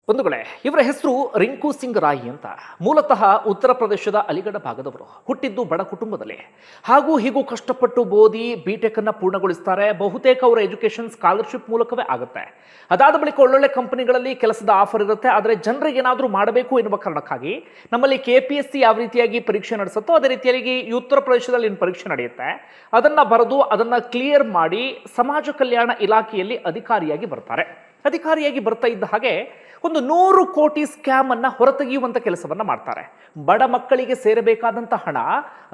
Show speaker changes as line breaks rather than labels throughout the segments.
ಬಂಧುಗಳೇ, ಇವರ ಹೆಸರು ರಿಂಕು ಸಿಂಗ್ ರಾಯಿ ಅಂತ. ಮೂಲತಃ ಉತ್ತರ ಪ್ರದೇಶದ ಅಲಿಗಢ ಭಾಗದವರು. ಹುಟ್ಟಿದ್ದು ಬಡ ಕುಟುಂಬದಲ್ಲಿ. ಹಾಗೂ ಹೀಗೂ ಕಷ್ಟಪಟ್ಟು ಓದಿ ಬಿಟೆಕ್ ಅನ್ನ ಪೂರ್ಣಗೊಳಿಸ್ತಾರೆ. ಬಹುತೇಕ ಅವರ ಎಜುಕೇಶನ್ ಸ್ಕಾಲರ್ಶಿಪ್ ಮೂಲಕವೇ ಆಗುತ್ತೆ. ಅದಾದ ಬಳಿಕ ಒಳ್ಳೊಳ್ಳೆ ಕಂಪನಿಗಳಲ್ಲಿ ಕೆಲಸದ ಆಫರ್ ಇರುತ್ತೆ. ಆದರೆ ಜನರಿಗೆ ಏನಾದರೂ ಮಾಡಬೇಕು ಎನ್ನುವ ಕಾರಣಕ್ಕಾಗಿ ನಮ್ಮಲ್ಲಿ KPSC ಯಾವ ರೀತಿಯಾಗಿ ಪರೀಕ್ಷೆ ನಡೆಸುತ್ತೋ ಅದೇ ರೀತಿಯಾಗಿ ಉತ್ತರ ಪ್ರದೇಶದಲ್ಲಿ ಏನು ಪರೀಕ್ಷೆ ನಡೆಯುತ್ತೆ ಅದನ್ನ ಬರೆದು ಅದನ್ನ ಕ್ಲಿಯರ್ ಮಾಡಿ ಸಮಾಜ ಕಲ್ಯಾಣ ಇಲಾಖೆಯಲ್ಲಿ ಅಧಿಕಾರಿಯಾಗಿ ಬರ್ತಾರೆ. ಅಧಿಕಾರಿಯಾಗಿ ಬರ್ತಾ ಇದ್ದ ಹಾಗೆ ಒಂದು 100 ಕೋಟಿ ಸ್ಕ್ಯಾಮ್ ಅನ್ನ ಹೊರತೆಗೆಯುವಂತ ಕೆಲಸವನ್ನ ಮಾಡ್ತಾರೆ. ಬಡ ಮಕ್ಕಳಿಗೆ ಸೇರಬೇಕಾದಂತ ಹಣ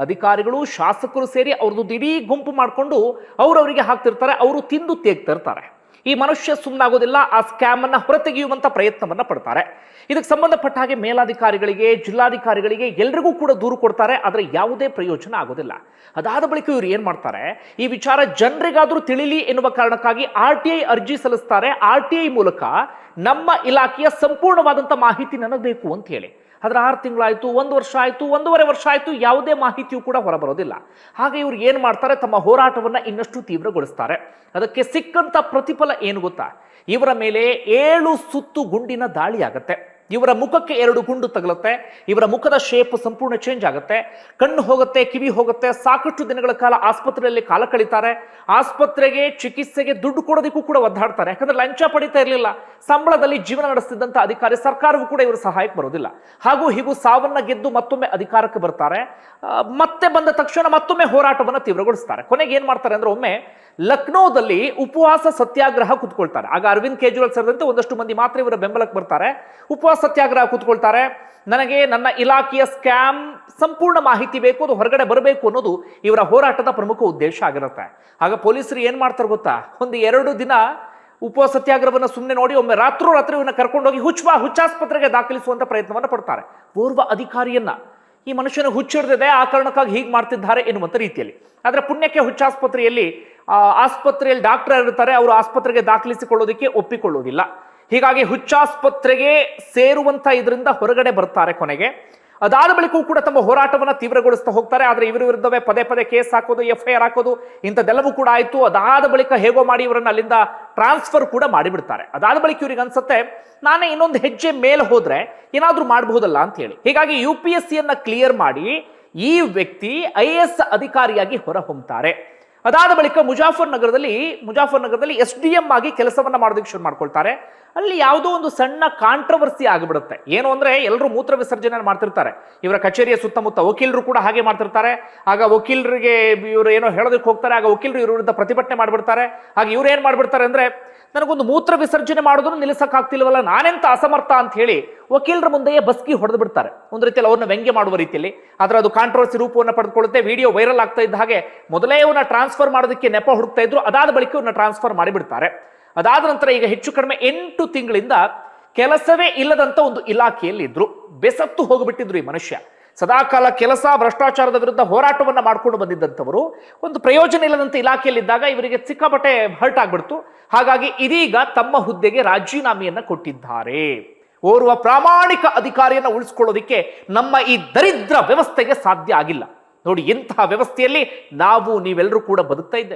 ಅಧಿಕಾರಿಗಳು ಶಾಸಕರು ಸೇರಿ ಅವ್ರದ್ದು ಇಡೀ ಗುಂಪು ಮಾಡಿಕೊಂಡು ಅವರವರಿಗೆ ಹಾಕ್ತಿರ್ತಾರೆ. ಅವರು ತಿಂದು ತೇಗ್ತಿರ್ತಾರೆ. ಈ ಮನುಷ್ಯ ಸುಮ್ಮನಾಗೋದಿಲ್ಲ. ಆ ಸ್ಕ್ಯಾಮ್ ಅನ್ನ ಹೊರತೆಗೆಯುವಂತ ಪ್ರಯತ್ನವನ್ನ ಪಡ್ತಾರೆ. ಇದಕ್ಕೆ ಸಂಬಂಧಪಟ್ಟ ಹಾಗೆ ಮೇಲಾಧಿಕಾರಿಗಳಿಗೆ, ಜಿಲ್ಲಾಧಿಕಾರಿಗಳಿಗೆ ಎಲ್ರಿಗೂ ಕೂಡ ದೂರು ಕೊಡ್ತಾರೆ. ಆದರೆ ಯಾವುದೇ ಪ್ರಯೋಜನ ಆಗೋದಿಲ್ಲ. ಅದಾದ ಬಳಿಕ ಇವರು ಏನ್ ಮಾಡ್ತಾರೆ, ಈ ವಿಚಾರ ಜನರಿಗಾದ್ರೂ ತಿಳಿಲಿ ಎನ್ನುವ ಕಾರಣಕ್ಕಾಗಿ RTI ಅರ್ಜಿ ಸಲ್ಲಿಸ್ತಾರೆ. RTI ಮೂಲಕ ನಮ್ಮ ಇಲಾಖೆಯ ಸಂಪೂರ್ಣವಾದಂತ ಮಾಹಿತಿ ನನಗೆ ಬೇಕು ಅಂತ ಹೇಳಿ. ಆದ್ರೆ 6 ತಿಂಗಳಾಯ್ತು, 1 ವರ್ಷ ಆಯ್ತು, 1.5 ವರ್ಷ ಆಯ್ತು, ಯಾವುದೇ ಮಾಹಿತಿಯೂ ಕೂಡ ಹೊರಬರೋದಿಲ್ಲ. ಹಾಗೆ ಇವ್ರು ಏನ್ ಮಾಡ್ತಾರೆ, ತಮ್ಮ ಹೋರಾಟವನ್ನ ಇನ್ನಷ್ಟು ತೀವ್ರಗೊಳಿಸ್ತಾರೆ. ಅದಕ್ಕೆ ಸಿಕ್ಕಂತ ಪ್ರತಿಫಲ ಏನು ಗೊತ್ತಾ, ಇವರ ಮೇಲೆ 7 ಸುತ್ತು ಗುಂಡಿನ ದಾಳಿ ಆಗತ್ತೆ. ಇವರ ಮುಖಕ್ಕೆ 2 ಗುಂಡು ತಗಲುತ್ತೆ. ಇವರ ಮುಖದ ಶೇಪ್ ಸಂಪೂರ್ಣ ಚೇಂಜ್ ಆಗುತ್ತೆ. ಕಣ್ಣು ಹೋಗುತ್ತೆ, ಕಿವಿ ಹೋಗುತ್ತೆ. ಸಾಕಷ್ಟು ದಿನಗಳ ಕಾಲ ಆಸ್ಪತ್ರೆಯಲ್ಲಿ ಕಾಲ ಕಳೀತಾರೆ. ಆಸ್ಪತ್ರೆಗೆ ಚಿಕಿತ್ಸೆಗೆ ದುಡ್ಡು ಕೊಡೋದಕ್ಕೂ ಕೂಡ ಒದ್ದಾಡ್ತಾರೆ. ಯಾಕಂದ್ರೆ ಲಂಚ ಪಡಿತಾ ಇರಲಿಲ್ಲ. ಸಂಬಳದಲ್ಲಿ ಜೀವನ ನಡೆಸ್ತಿದ್ದಂತ ಅಧಿಕಾರಿ, ಸರ್ಕಾರವೂ ಕೂಡ ಇವರು ಸಹಾಯಕ್ಕೆ ಬರೋದಿಲ್ಲ. ಹಾಗೂ ಹೀಗೂ ಸಾವನ್ನ ಗೆದ್ದು ಮತ್ತೊಮ್ಮೆ ಅಧಿಕಾರಕ್ಕೆ ಬರ್ತಾರೆ. ಮತ್ತೆ ಬಂದ ತಕ್ಷಣ ಮತ್ತೊಮ್ಮೆ ಹೋರಾಟವನ್ನು ತೀವ್ರಗೊಳಿಸ್ತಾರೆ. ಕೊನೆಗೆ ಏನ್ ಮಾಡ್ತಾರೆ ಅಂದ್ರೆ, ಒಮ್ಮೆ ಲಕ್ನೋದಲ್ಲಿ ಉಪವಾಸ ಸತ್ಯಾಗ್ರಹ ಕೂತ್ಕೊಳ್ತಾರೆ. ಆಗ ಅರವಿಂದ್ ಕೇಜ್ರಿವಾಲ್ ಸೇರಿದಂತೆ ಒಂದಷ್ಟು ಮಂದಿ ಮಾತ್ರ ಇವರ ಬೆಂಬಲಕ್ಕೆ ಬರ್ತಾರೆ. ಉಪವಾಸ ಸತ್ಯಾಗ್ರಹ ಕೂತ್ಕೊಳ್ತಾರೆ. ನನಗೆ ನನ್ನ ಇಲಾಖೆಯ ಸ್ಕ್ಯಾಮ್ ಸಂಪೂರ್ಣ ಮಾಹಿತಿ ಬೇಕು, ಅದು ಹೊರಗಡೆ ಬರಬೇಕು ಅನ್ನೋದು ಇವರ ಹೋರಾಟದ ಪ್ರಮುಖ ಉದ್ದೇಶ ಆಗಿರುತ್ತೆ. ಆಗ ಪೊಲೀಸರು ಏನ್ ಮಾಡ್ತಾರೆ ಗೊತ್ತಾ, ಒಂದು 2 ದಿನ ಉಪವಾಸ ಸತ್ಯಾಗ್ರಹವನ್ನು ಸುಮ್ಮನೆ ನೋಡಿ ಒಮ್ಮೆ ರಾತ್ರಿ ಇವನ್ನ ಕರ್ಕೊಂಡೋಗಿ ಹುಚ್ಚಾಸ್ಪತ್ರೆಗೆ ದಾಖಲಿಸುವಂತ ಪ್ರಯತ್ನವನ್ನು ಪಡ್ತಾರೆ. ಓರ್ವ ಅಧಿಕಾರಿಯನ್ನ, ಈ ಮನುಷ್ಯನ ಹುಚ್ಚಿಡ್ದಿದೆ, ಆ ಕಾರಣಕ್ಕಾಗಿ ಹೀಗೆ ಮಾಡ್ತಿದ್ದಾರೆ ಎನ್ನುವಂತ ರೀತಿಯಲ್ಲಿ. ಆದ್ರೆ ಪುಣ್ಯಕ್ಕೆ ಆಸ್ಪತ್ರೆಯಲ್ಲಿ ಡಾಕ್ಟರ್ ಇರ್ತಾರೆ. ಅವರು ಆಸ್ಪತ್ರೆಗೆ ದಾಖಲಿಸಿಕೊಳ್ಳೋದಕ್ಕೆ ಒಪ್ಪಿಕೊಳ್ಳೋದಿಲ್ಲ. ಹೀಗಾಗಿ ಹುಚ್ಚಾಸ್ಪತ್ರೆಗೆ ಸೇರುವಂತ ಇದರಿಂದ ಹೊರಗಡೆ ಬರ್ತಾರೆ ಕೊನೆಗೆ. ಅದಾದ ಬಳಿಕವೂ ಕೂಡ ತಮ್ಮ ಹೋರಾಟವನ್ನ ತೀವ್ರಗೊಳಿಸ್ತಾ ಹೋಗ್ತಾರೆ. ಆದ್ರೆ ಇವರ ವಿರುದ್ಧವೇ ಪದೇ ಕೇಸ್ ಹಾಕೋದು, FIR ಹಾಕೋದು, ಇಂಥದ್ದೆಲ್ಲವೂ ಕೂಡ ಆಯ್ತು. ಅದಾದ ಬಳಿಕ ಹೇಗೋ ಮಾಡಿ ಇವರನ್ನ ಅಲ್ಲಿಂದ ಟ್ರಾನ್ಸ್ಫರ್ ಕೂಡ ಮಾಡಿಬಿಡ್ತಾರೆ. ಅದಾದ ಬಳಿಕ ಇವ್ರಿಗೆ ಅನ್ಸುತ್ತೆ, ನಾನೇ ಇನ್ನೊಂದು ಹೆಜ್ಜೆ ಮೇಲೆ ಹೋದ್ರೆ ಏನಾದ್ರೂ ಮಾಡಬಹುದಲ್ಲ ಅಂತ ಹೇಳಿ. ಹೀಗಾಗಿ UPSC ಕ್ಲಿಯರ್ ಮಾಡಿ ಈ ವ್ಯಕ್ತಿ IAS ಅಧಿಕಾರಿಯಾಗಿ ಹೊರಹೊಮ್ಮುತ್ತಾರೆ. ಅದಾದ ಬಳಿಕ ಮುಜಾಫರ್ನಗರದಲ್ಲಿ SDM ಆಗಿ ಕೆಲಸವನ್ನ ಮಾಡೋದಕ್ಕೆ ಶುರು ಮಾಡ್ಕೊಳ್ತಾರೆ. ಅಲ್ಲಿ ಯಾವುದೋ ಒಂದು ಸಣ್ಣ ಕಾಂಟ್ರವರ್ಸಿ ಆಗಿಬಿಡುತ್ತೆ. ಏನು ಅಂದ್ರೆ, ಎಲ್ಲರೂ ಮೂತ್ರ ವಿಸರ್ಜನೆ ಮಾಡ್ತಿರ್ತಾರೆ. ಇವರ ಕಚೇರಿಯ ಸುತ್ತಮುತ್ತ ವಕೀಲರು ಕೂಡ ಹಾಗೆ ಮಾಡ್ತಿರ್ತಾರೆ. ಆಗ ವಕೀಲರಿಗೆ ಇವರು ಏನೋ ಹೇಳೋದಕ್ಕೆ ಹೋಗ್ತಾರೆ. ಆಗ ವಕೀಲರು ಇವ್ರ ವಿರುದ್ಧ ಪ್ರತಿಭಟನೆ ಮಾಡ್ಬಿಡ್ತಾರೆ. ಹಾಗೆ ಇವ್ರು ಏನ್ ಮಾಡ್ಬಿಡ್ತಾರೆ ಅಂದ್ರೆ, ನನಗೊಂದು ಮೂತ್ರ ವಿಸರ್ಜನೆ ಮಾಡೋದನ್ನು ನಿಲ್ಲಿಸಕ್ಕಾಗ್ತಿಲ್ವಲ್ಲ, ನಾನೆಂತ ಅಸಮರ್ಥ ಅಂತ ಹೇಳಿ ವಕೀಲರ ಮುಂದೆಯೇ ಬಸ್ಕಿ ಹೊಡೆದು ಬಿಡ್ತಾರೆ. ಒಂದು ರೀತಿಯಲ್ಲಿ ಅವ್ರನ್ನ ವ್ಯಂಗ್ಯ ಮಾಡುವ ರೀತಿಯಲ್ಲಿ. ಆದ್ರೆ ಅದು ಕಾಂಟ್ರವರ್ಸಿ ರೂಪವನ್ನು ಪಡೆದುಕೊಳ್ಳುತ್ತೆ. ವಿಡಿಯೋ ವೈರಲ್ ಆಗ್ತಾ ಇದ್ದ ಹಾಗೆ ಮೊದಲೇ ಇವನ್ನ ಟ್ರಾನ್ಸ್ಫರ್ ಮಾಡೋದಕ್ಕೆ ನೆಪ ಹುಡುಕ್ತಾ ಇದ್ರು. ಅದಾದ ಬಳಿಕ ಇವನ್ನ ಟ್ರಾನ್ಸ್ಫರ್ ಮಾಡಿಬಿಡ್ತಾರೆ. ಅದಾದ ನಂತರ ಈಗ ಹೆಚ್ಚು ಕಡಿಮೆ 8 ತಿಂಗಳಿಂದ ಕೆಲಸವೇ ಇಲ್ಲದಂತ ಒಂದು ಇಲಾಖೆಯಲ್ಲಿ ಇದ್ರು. ಬೆಸತ್ತು ಹೋಗಿಬಿಟ್ಟಿದ್ರು ಈ ಮನುಷ್ಯ. ಸದಾಕಾಲ ಕೆಲಸ, ಭ್ರಷ್ಟಾಚಾರದ ವಿರುದ್ಧ ಹೋರಾಟವನ್ನ ಮಾಡ್ಕೊಂಡು ಬಂದಿದ್ದಂಥವರು ಒಂದು ಪ್ರಯೋಜನ ಇಲ್ಲದಂತ ಇಲಾಖೆಯಲ್ಲಿದ್ದಾಗ ಇವರಿಗೆ ಸಿಕ್ಕಾಪಟ್ಟೆ ಹರ್ಟ್ ಆಗ್ಬಿಡ್ತು. ಹಾಗಾಗಿ ಇದೀಗ ತಮ್ಮ ಹುದ್ದೆಗೆ ರಾಜೀನಾಮೆಯನ್ನ ಕೊಟ್ಟಿದ್ದಾರೆ. ಓರ್ವ ಪ್ರಾಮಾಣಿಕ ಅಧಿಕಾರಿಯನ್ನ ಉಳಿಸ್ಕೊಳ್ಳೋದಿಕ್ಕೆ ನಮ್ಮ ಈ ದರಿದ್ರ ವ್ಯವಸ್ಥೆಗೆ ಸಾಧ್ಯ ಆಗಿಲ್ಲ. ನೋಡಿ, ಇಂತಹ ವ್ಯವಸ್ಥೆಯಲ್ಲಿ ನೀವೆಲ್ಲರೂ ಕೂಡ ಬದುಕ್ತಾ ಇದ್ದೇವೆ.